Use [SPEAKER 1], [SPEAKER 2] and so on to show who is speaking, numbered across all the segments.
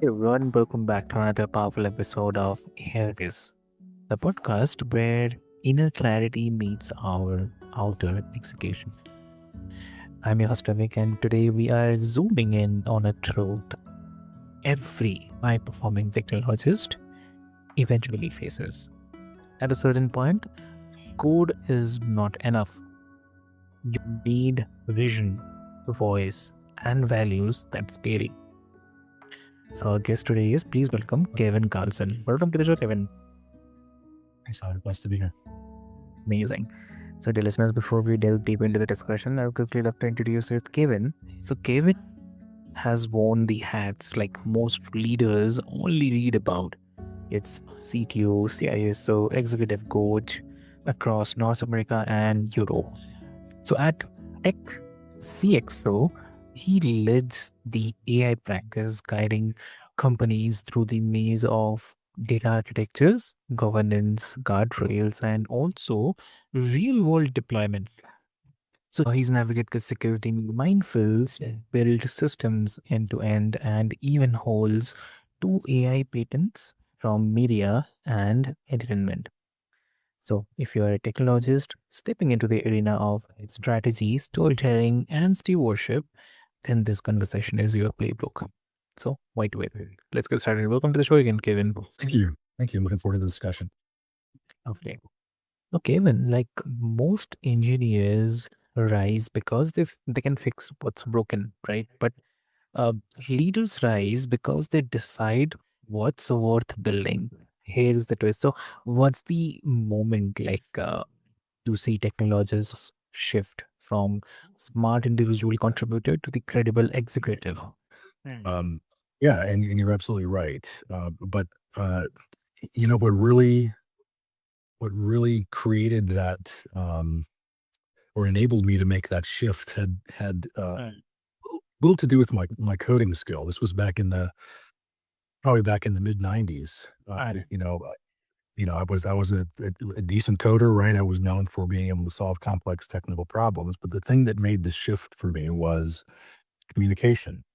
[SPEAKER 1] Hey everyone, welcome back to another powerful episode of AIBiz, the podcast where inner clarity meets our outer execution. I'm your host Avik, and today we are zooming in on a truth every high-performing technologist eventually faces. At a certain point, code is not enough. You need vision, voice, and values that scale. So our guest today is please welcome Kevin Carlson. Welcome to the show, Kevin.
[SPEAKER 2] Thanks, Howard. Nice to be here.
[SPEAKER 1] Amazing. So, dear listeners, before we delve deep into the discussion, I would quickly love to introduce you with Kevin. So, Kevin has worn the hats like most leaders only read about. It's CTO, CISO, executive coach across North America and Europe. So, at TechCXO, he leads the AI practice, guiding companies through the maze of data architectures, governance, guardrails, and also real world deployment. So he's navigated security minefields, built systems end to end, and even holds two AI patents from media and entertainment. So, if you are a technologist stepping into the arena of strategy, storytelling, and stewardship, then this conversation is your playbook. So, wait, wait. Let's get started. Welcome to the show again, Kevin.
[SPEAKER 2] Thank you. Thank you. I'm looking forward to the discussion.
[SPEAKER 1] Okay. So, Kevin, like most engineers rise because they can fix what's broken, right? But uh, leaders rise because they decide what's worth building. Here's the twist. So, what's the moment like? To see technologists shift from smart individual contributor to the credible executive.
[SPEAKER 2] Um, yeah, and you're absolutely right. But you know what really created that or enabled me to make that shift had little to do with my coding skill. This was back in the probably back in the mid '90s. I was a decent coder, right? I was known for being able to solve complex technical problems. But the thing that made the shift for me was communication.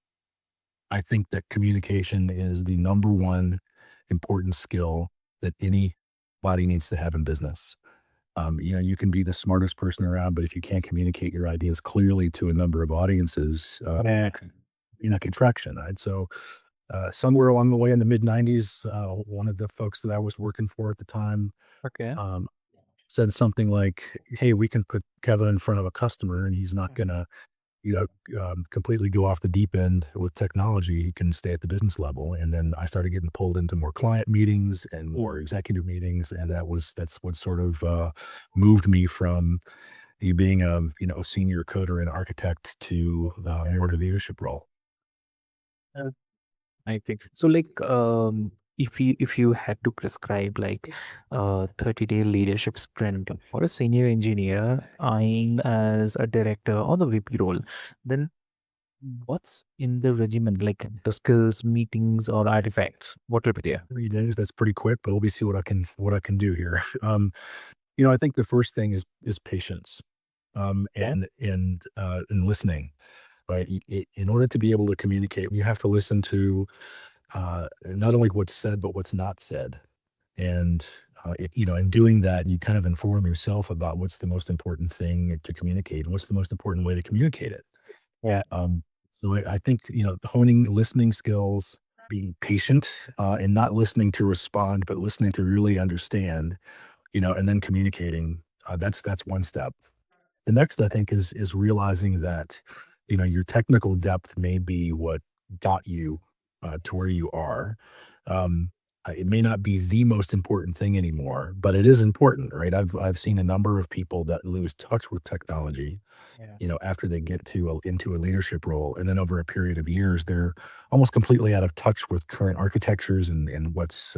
[SPEAKER 2] I think that communication is the number one important skill that anybody needs to have in business. You can be the smartest person around, but if you can't communicate your ideas clearly to a number of audiences,
[SPEAKER 1] Yeah.
[SPEAKER 2] you're not get traction, right? So, somewhere along the way in the mid '90s, one of the folks that I was working for at the time
[SPEAKER 1] Okay.
[SPEAKER 2] um, said something like, "Hey, we can put Kevin in front of a customer, and he's not gonna completely go off the deep end with technology. He can stay at the business level." And then I started getting pulled into more client meetings and more executive meetings, and that's what sort of moved me from you being a senior coder and architect to more to leadership role.
[SPEAKER 1] Uh, I think so. Like, if you had to prescribe like a 30-day leadership sprint for a senior engineer eyeing as a director or the VP role, then what's in the regimen? Like the skills, meetings, or artifacts? What will be there?
[SPEAKER 2] 3 days, that's pretty quick, but let me see what I can do here. I think the first thing is patience,
[SPEAKER 1] Yeah.
[SPEAKER 2] and listening. Right? In order to be able to communicate, you have to listen to not only what's said, but what's not said. And, in doing that, you kind of inform yourself about what's the most important thing to communicate and what's the most important way to communicate it.
[SPEAKER 1] Yeah.
[SPEAKER 2] Um, so I think, honing listening skills, being patient, and not listening to respond, but listening to really understand, and then communicating. That's one step. The next, I think, is realizing that, your technical depth may be what got you to where you are. It may not be the most important thing anymore, but it is important, right? I've seen a number of people that lose touch with technology,
[SPEAKER 1] Yeah.
[SPEAKER 2] after they get into a leadership role, and then over a period of years, they're almost completely out of touch with current architectures and what's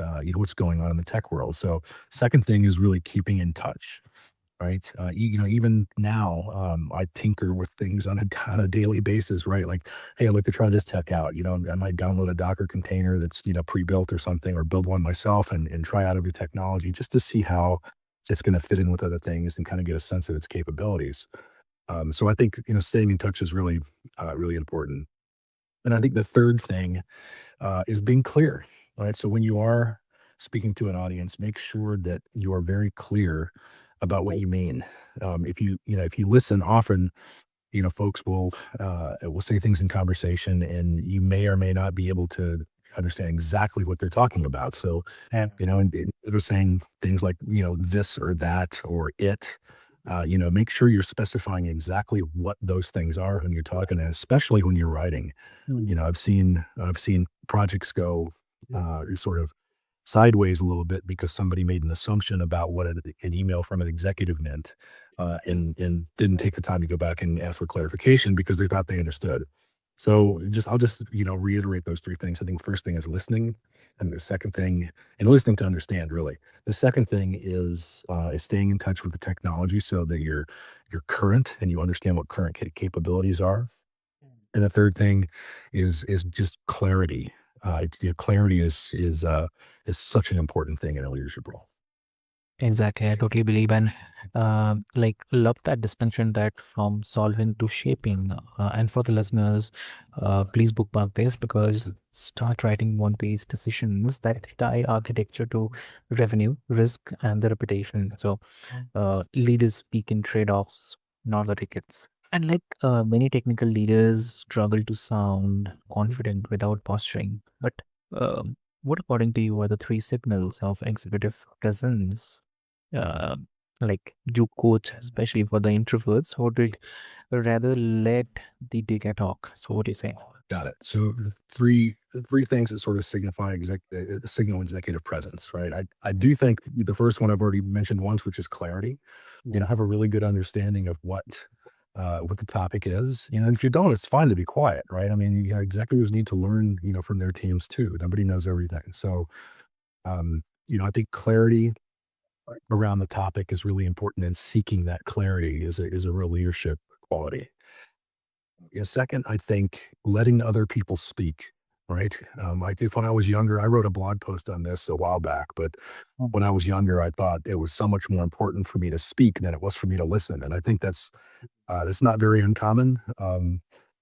[SPEAKER 2] going on in the tech world. So, second thing is really keeping in touch. Right? Even now, I tinker with things on a on a daily basis, right? Like, "Hey, I'd like to try this tech out." I might download a Docker container that's, pre-built or something, or build one myself and try out a new technology just to see how it's gonna fit in with other things and kinda get a sense of its capabilities. So I think, staying in touch is really, really important. And I think the third thing is being clear, right? So when you are speaking to an audience, make sure that you are very clear about what you mean. If if you listen often, folks will say things in conversation, and you may or may not be able to understand exactly what they're talking about. So,
[SPEAKER 1] And
[SPEAKER 2] and they're saying things like, this or that or it. Make sure you're specifying exactly what those things are when you're talking, and especially when you're writing. I've seen projects go sort of sideways a little bit because somebody made an assumption about what an email from an executive meant, and didn't take the time to go back and ask for clarification because they thought they understood. So I'll just reiterate those three things. I think first thing is listening, and the second thing, and listening to understand really. The second thing is staying in touch with the technology so that you're current and you understand what current capabilities are. And the third thing is just clarity. Clarity is such an important thing in a leadership role.
[SPEAKER 1] exactly, I totally believe, and like love that distinction that from solving to shaping. And for the listeners, please bookmark this because start writing one-page decisions that tie architecture to revenue, risk, and the reputation. So leaders speak in trade-offs, not the tickets. And like many technical leaders struggle to sound confident without posturing. But what, according to you, are the three signals of executive presence? Uh, like you coach, especially for the introverts who did rather let the data talk. So what do you say?
[SPEAKER 2] Got it. So the three things that sort of signal executive presence, right? I do think the first one I've already mentioned once, which is clarity. Have a really good understanding of what the topic is. If you don't, it's fine to be quiet, right? I mean, executives need to learn, from their teams too. Nobody knows everything. So, I think clarity around the topic is really important, and seeking that clarity is a real leadership quality. Second, I think letting other people speak, right? I did when I was younger. I wrote a blog post on this a while back, but when I was younger, I thought it was so much more important for me to speak than it was for me to listen, and I think that's not very uncommon.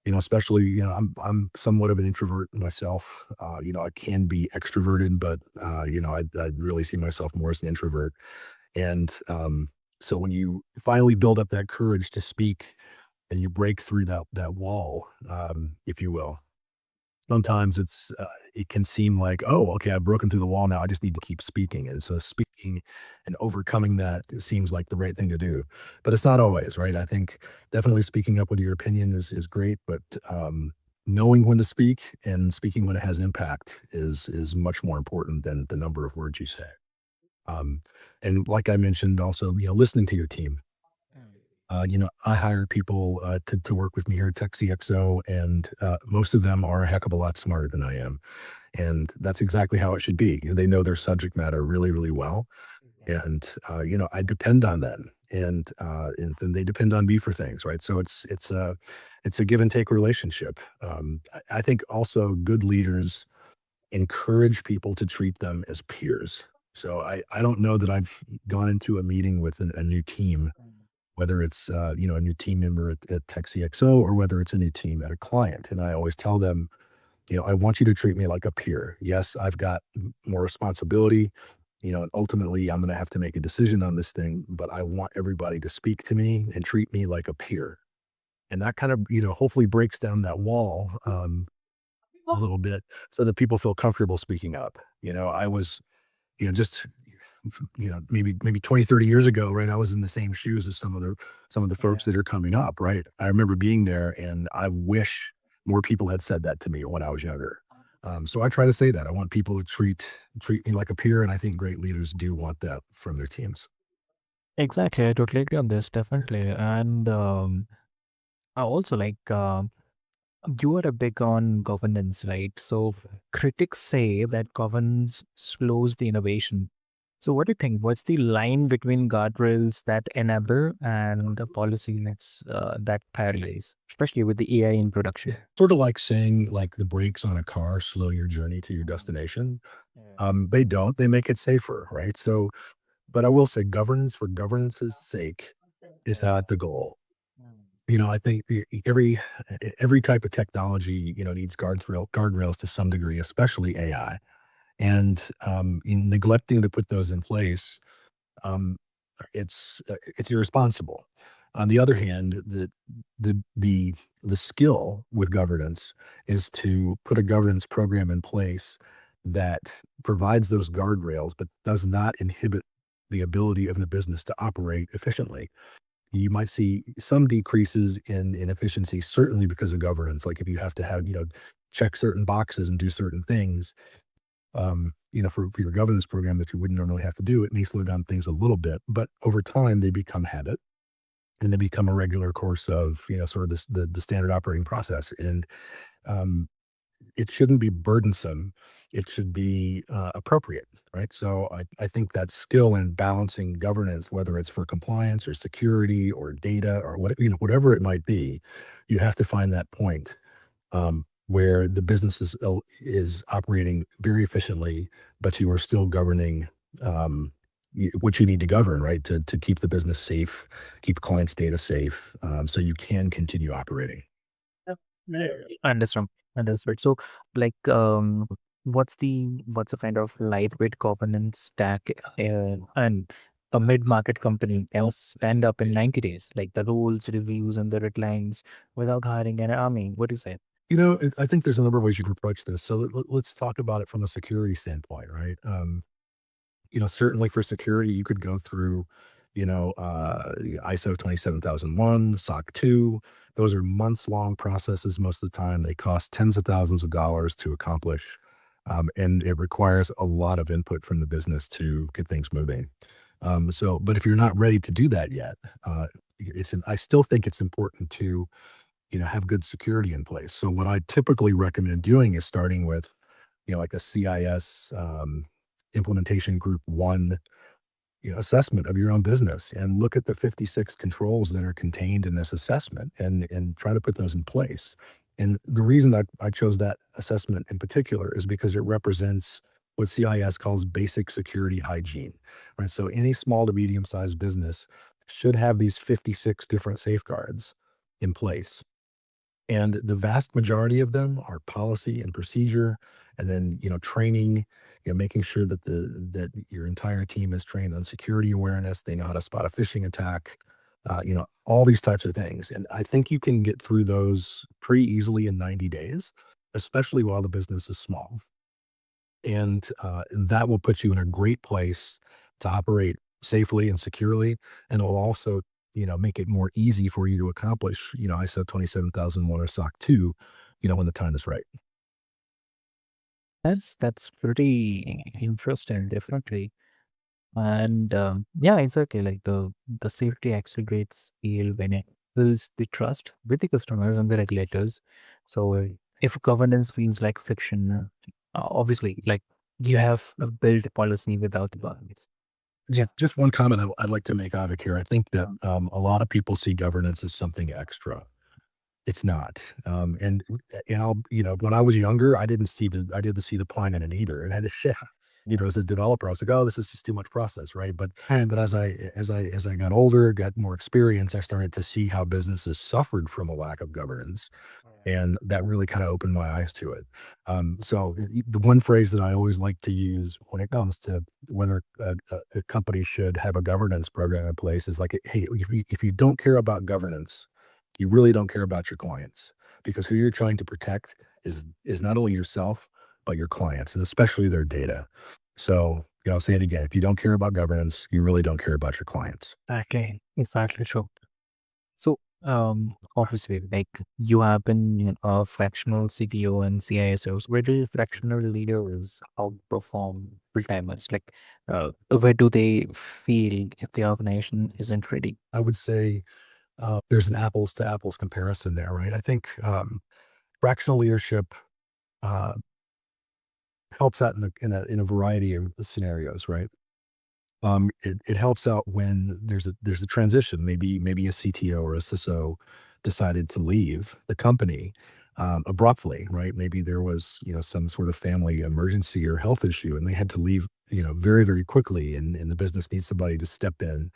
[SPEAKER 2] Especially, I'm somewhat of an introvert myself. I can be extroverted, but I really see myself more as an introvert. And so when you finally build up that courage to speak and you break through that wall, if you will, sometimes it can seem like, oh, okay, I've broken through the wall now. I just need to keep speaking. And so speaking and overcoming that seems like the right thing to do. But it's not always, right? I think definitely speaking up with your opinion is great, but knowing when to speak and speaking when it has impact is much more important than the number of words you say. Um, and like I mentioned, also, listening to your team. I hire people to work with me here at TechCXO, and most of them are a heck of a lot smarter than I am. And that's exactly how it should be. They know their subject matter really, really well. And, I depend on them. And then they depend on me for things, right? So it's a give and take relationship. I think also good leaders encourage people to treat them as peers. So I don't know that I've gone into a meeting with a new team, whether it's, a new team member at TechCXO or whether it's a new team at a client. And I always tell them, I want you to treat me like a peer. Yes, I've got more responsibility, and ultimately I'm going to have to make a decision on this thing, but I want everybody to speak to me and treat me like a peer. And that kind of, hopefully breaks down that wall a little bit so that people feel comfortable speaking up. I was, just maybe 20, 30 years ago, right? I was in the same shoes as some of the folks that are coming up, right? I remember being there, and I wish more people had said that to me when I was younger. So I try to say that. I want people to treat me like a peer, and I think great leaders do want that from their teams.
[SPEAKER 1] Exactly, I totally agree on this, definitely. And I also like you are a big on governance, right? So critics say that governance slows the innovation. So what do you think? What's the line between guardrails that enable and the policy that paralyze, especially with the AI in production?
[SPEAKER 2] Sort of like saying, like, the brakes on a car slow your journey to your destination. They don't. They make it safer, right? So, but I will say, governance for governance's sake is not the goal. I think every type of technology, needs guardrails to some degree, especially AI. And in neglecting to put those in place, um, it's irresponsible. On the other hand, the skill with governance is to put a governance program in place that provides those guardrails, but does not inhibit the ability of the business to operate efficiently. You might see some decreases in efficiency, certainly because of governance. Like if you have to check certain boxes and do certain things, for your governance program that you wouldn't normally have to do, it may slow down things a little bit. But over time, they become habit and they become a regular course of, sort of the standard operating process. And um, it shouldn't be burdensome. It should be appropriate, right? So I think that skill in balancing governance, whether it's for compliance or security or data or whatever it might be, you have to find that point where the business is operating very efficiently, but you are still governing what you need to govern, right? To keep the business safe, keep clients' data safe, so you can continue operating.
[SPEAKER 1] Yep. Yeah. Understood. Understood. So, like, what's the kind of lightweight governance stack, and a mid-market company can stand up in 90 days, like the rules, reviews, and the red lines without hiring an army? What do you say?
[SPEAKER 2] I think there's a number of ways you can approach this. So let's talk about it from a security standpoint, right? Certainly for security, you could go through, ISO 27001, SOC 2. Those are months long processes most of the time. They cost tens of thousands of dollars to accomplish. And it requires a lot of input from the business to get things moving. But if you're not ready to do that yet, I still think it's important to have good security in place. So what I typically recommend doing is starting with, like a CIS implementation group one, assessment of your own business and look at the 56 controls that are contained in this assessment and try to put those in place. And the reason I chose that assessment in particular is because it represents what CIS calls basic security hygiene, right? So any small to medium sized business should have these 56 different safeguards in place, and the vast majority of them are policy and procedure, and then, training, making sure that your entire team is trained on security awareness. They know how to spot a phishing attack, all these types of things. And I think you can get through those pretty easily in 90 days, especially while the business is small. And that will put you in a great place to operate safely and securely, and it'll also, make it more easy for you to accomplish, ISO 27001 or SOC 2, when the time is right.
[SPEAKER 1] That's pretty interesting, definitely. And yeah, exactly. Like the safety accelerates scale when it builds the trust with the customers and the regulators. So if governance feels like fiction, obviously, like you have built a policy without the boundaries.
[SPEAKER 2] Just one comment I'd like to make, Avik, here. I think that a lot of people see governance as something extra. It's not. When I was younger, I didn't see the point in it either. And I had to shit. As a developer, I was like, "Oh, this is just too much process," right? But as I got older, got more experience, I started to see how businesses suffered from a lack of governance, and that really kind of opened my eyes to it. The one phrase that I always like to use when it comes to whether a company should have a governance program in place is like, hey, if you don't care about governance, you really don't care about your clients, because who you're trying to protect is not only yourself but your clients, and especially their data. So, I'll say it again: if you don't care about governance, you really don't care about your clients.
[SPEAKER 1] Exactly. Exactly true. So, obviously, like you have been a fractional CTO and CISOs. Where do fractional leaders outperform full timers? Like, where do they feel if the organization isn't ready?
[SPEAKER 2] I would say there's an apples to apples comparison there, right? I think fractional leadership uh, helps out in a variety of scenarios, right? It helps out when there's a transition. Maybe a CTO or a CISO decided to leave the company abruptly, right? Maybe there was some sort of family emergency or health issue, and they had to leave very very quickly, and the business needs somebody to step in.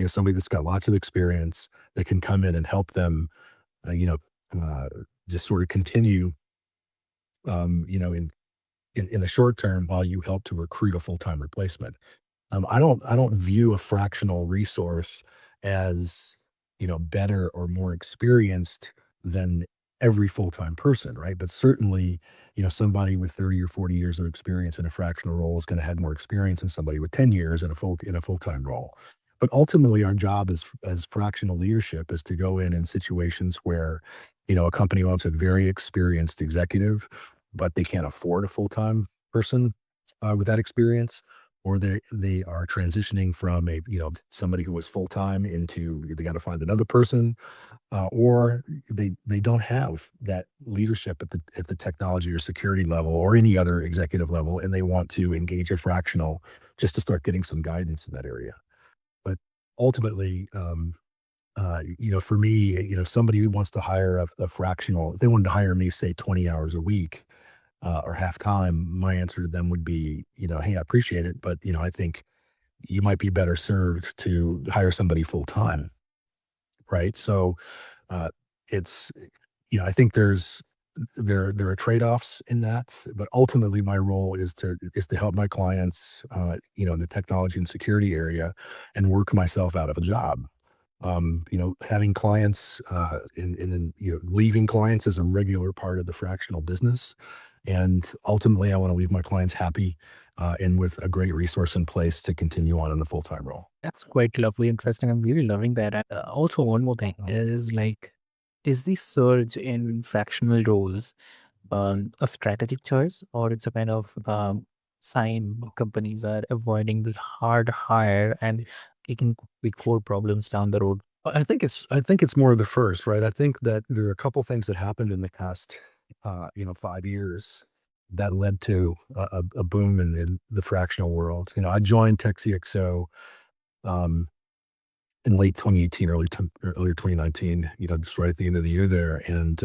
[SPEAKER 2] somebody that's got lots of experience that can come in and help them, uh, you know, uh, just sort of continue, um, you know, in, in the short term while you help to recruit a full-time replacement. I don't view a fractional resource as, better or more experienced than every full-time person, right? But certainly, somebody with 30 or 40 years of experience in a fractional role is going to have more experience than somebody with 10 years in a full-time role. But ultimately, our job as fractional leadership is to go in situations where, a company wants a very experienced executive, but they can't afford a full-time person with that experience, or they are transitioning from somebody who was full time into they got to find another person, or they don't have that leadership at the technology or security level or any other executive level, and they want to engage a fractional just to start getting some guidance in that area. But ultimately, for me, somebody who wants to hire a fractional, if they wanted to hire me, say 20 hours a week, or half time, my answer to them would be, hey, I appreciate it, but I think you might be better served to hire somebody full time, right? So uh, it's, I think there are trade offs in that, but ultimately my role is to help my clients, in the technology and security area, and work myself out of a job. Having clients, leaving clients is a regular part of the fractional business. And ultimately, I want to leave my clients happy, and with a great resource in place to continue on in the full time role.
[SPEAKER 1] That's quite lovely, interesting. I'm really loving that. And also, one more thing is like, is the surge in fractional roles a strategic choice, or it's a kind of sign companies are avoiding the hard hire and taking big core problems down the road?
[SPEAKER 2] I think it's more of the first, right? I think that there are a couple things that happened in the past, 5 years that led to a boom in the fractional world. I joined TechCXO, um, in late 2018, earlier 2019. Just right at the end of the year there, and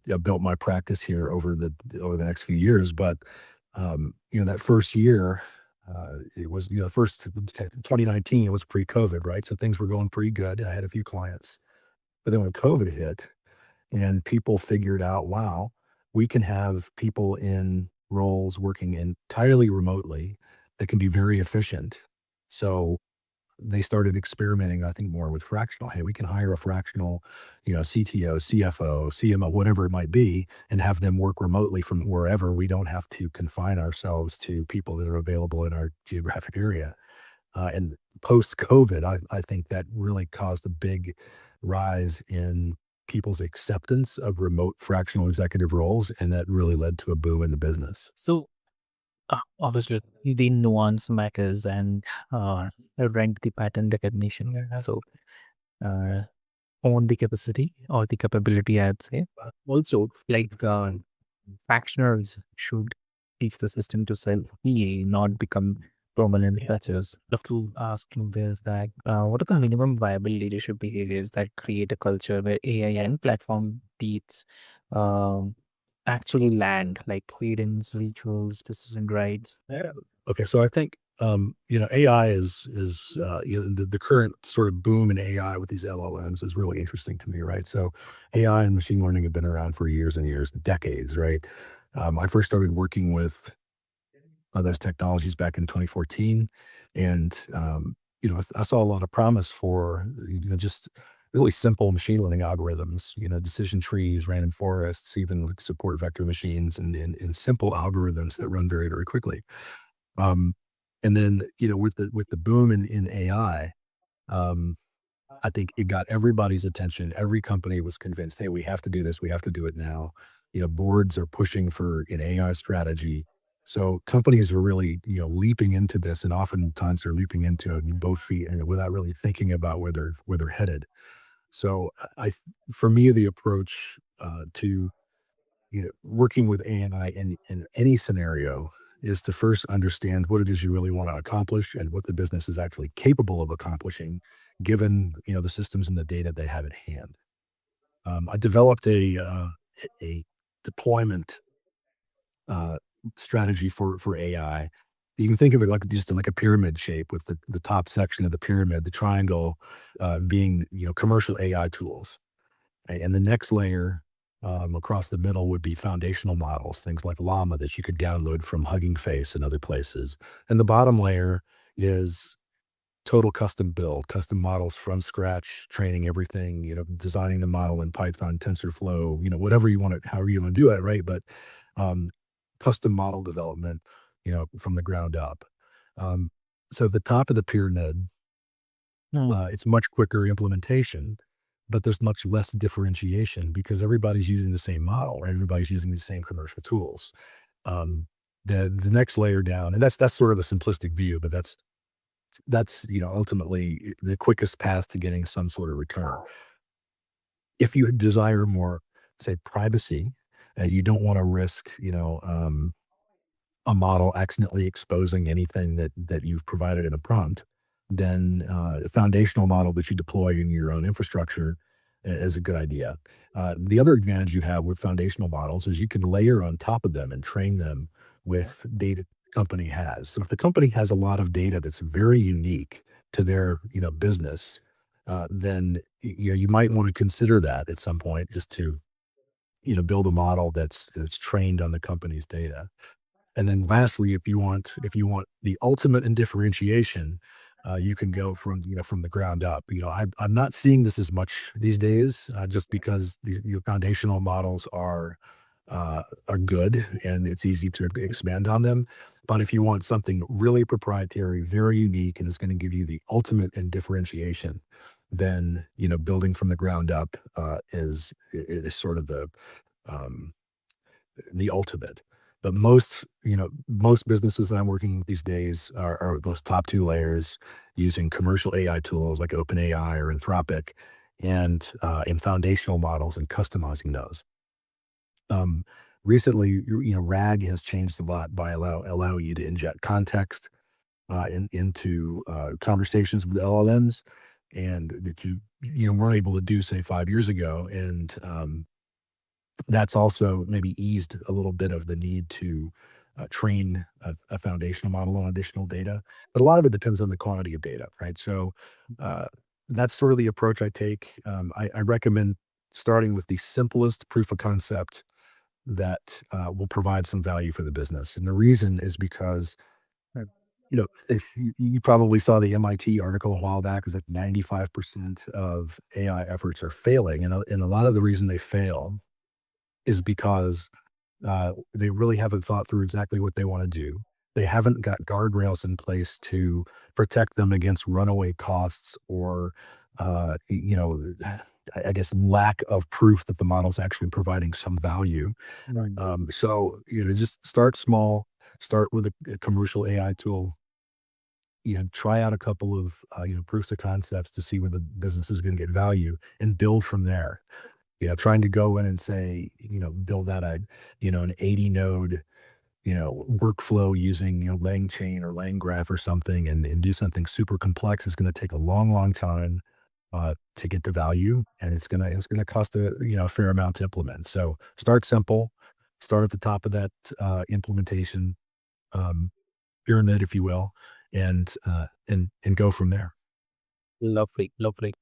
[SPEAKER 2] yeah, built my practice here over the next few years. But that first year, it was first 2019. It was pre-COVID, right? So things were going pretty good. I had a few clients, but then when COVID hit, and people figured out, wow, we can have people in roles working entirely remotely that can be very efficient. So they started experimenting, I think, more with fractional. Hey, we can hire a fractional, CTO, CFO, CMO, whatever it might be, and have them work remotely from wherever. We don't have to confine ourselves to people that are available in our geographic area. And post COVID, I think that really caused a big rise in people's acceptance of remote fractional executive roles. And that really led to a boom in the business.
[SPEAKER 1] So, obviously, the nuance matters and rank the pattern recognition. So, uh, on the capacity or the capability, I'd say. Also, like fractionals should teach the system to self-heal, not become permanent patches. Love to ask you this: that what are the minimum viable leadership behaviors that create a culture where AI and platform beats um, actually land, like cadence, rituals, decision rights?
[SPEAKER 2] Yeah. Okay, so I think AI is the current sort of boom in AI with these LLMs is really interesting to me, right? So AI and machine learning have been around for years and years, decades, right? I first started working with those technologies back in 2014, and I saw a lot of promise for just really simple machine learning algorithms, decision trees, random forests, even like support vector machines, and simple algorithms that run very, very quickly. Um, and then, with the boom in AI, um, I think it got everybody's attention. Every company was convinced, hey, we have to do this. We have to do it now. Boards are pushing for an AI strategy. So companies are really, leaping into this, and oftentimes they're leaping into it with both feet and without really thinking about where they're headed. So for me, the approach to working with AI in any scenario is to first understand what it is you really want to accomplish and what the business is actually capable of accomplishing, given the systems and the data they have at hand. I developed a deployment uh, strategy for AI You can think of it like just like a pyramid shape with the top section of the pyramid, the triangle, being, commercial AI tools. Right? And the next layer, across the middle would be foundational models, things like Llama that you could download from Hugging Face and other places. And the bottom layer is total custom build, custom models from scratch, training everything, designing the model in Python, TensorFlow, whatever you want it, however you want to do it, right? But um, custom model development, from the ground up. Um, so the top of the pyramid,
[SPEAKER 1] Mm.
[SPEAKER 2] it's much quicker implementation, but there's much less differentiation because everybody's using the same model, right? Everybody's using the same commercial tools. Um, the next layer down, and that's sort of a simplistic view, but that's ultimately the quickest path to getting some sort of return. If you desire more, say, privacy, you don't want to risk, a model accidentally exposing anything that you've provided in a prompt, then a foundational model that you deploy in your own infrastructure is a good idea. The other advantage you have with foundational models is you can layer on top of them and train them with data the company has. So if the company has a lot of data that's very unique to their business, then you might want to consider that at some point just to build a model that's trained on the company's data. And then lastly, if you want the ultimate in differentiation, you can go from the ground up. I'm not seeing this as much these days, just because your foundational models are good and it's easy to expand on them. But if you want something really proprietary, very unique, and is going to give you the ultimate in differentiation, then building from the ground up is sort of um, the ultimate. But most businesses that I'm working with these days are those top two layers using commercial AI tools like OpenAI or Anthropic and in foundational models and customizing those. Um, recently, RAG has changed a lot by allow you to inject context into conversations with LLMs, and that you weren't able to do, say, 5 years ago. And that's also maybe eased a little bit of the need to train a foundational model on additional data. But a lot of it depends on the quantity of data, right? So uh, that's sort of the approach I take. I recommend starting with the simplest proof of concept that will provide some value for the business. And the reason is because, if you probably saw the MIT article a while back, is that 95% of AI efforts are failing. And a lot of the reason they fail is because they really haven't thought through exactly what they want to do. They haven't got guardrails in place to protect them against runaway costs or, I guess, lack of proof that the model's actually providing some value.
[SPEAKER 1] Right.
[SPEAKER 2] So, just start small, start with a commercial AI tool, try out a couple of, proofs of concepts to see where the business is going to get value and build from there. Trying to go in and say, build out an 80 node, workflow using, LangChain or LangGraph or something and do something super complex is going to take a long, long time to get to value. And it's gonna cost a fair amount to implement. So start simple, start at the top of that implementation um, pyramid, if you will, and go from there.
[SPEAKER 1] Lovely, lovely.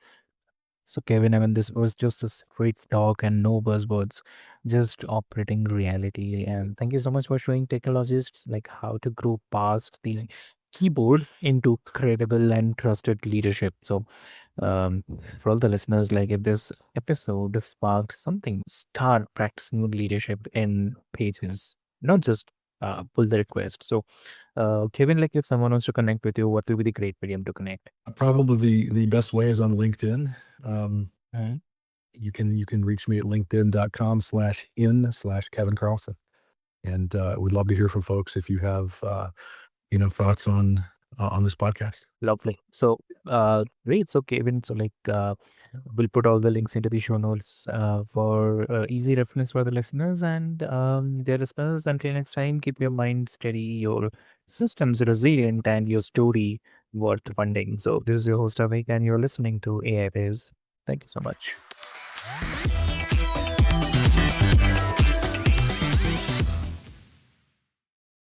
[SPEAKER 1] So, Kevin, I mean, this was just a straight talk and no buzzwords, just operating reality. And thank you so much for showing technologists like how to grow past the keyboard into credible and trusted leadership. So, um, for all the listeners, like if this episode sparked something, start practicing leadership in pages, not just pull the request. So, Kevin, like if someone wants to connect with you, what would be the great medium to connect?
[SPEAKER 2] Probably the best way is on LinkedIn. You can reach me at linkedin.com/in/Kevin Carlson. And we'd love to hear from folks if you have thoughts on this podcast.
[SPEAKER 1] Lovely. So, great. So, Kevin, so like, we'll put all the links into the show notes for easy reference for the listeners and their listeners. Until next time, keep your mind steady, your systems resilient, and your story worth funding. So, this is your host, Avik, and you're listening to AIBiz. Thank you so much.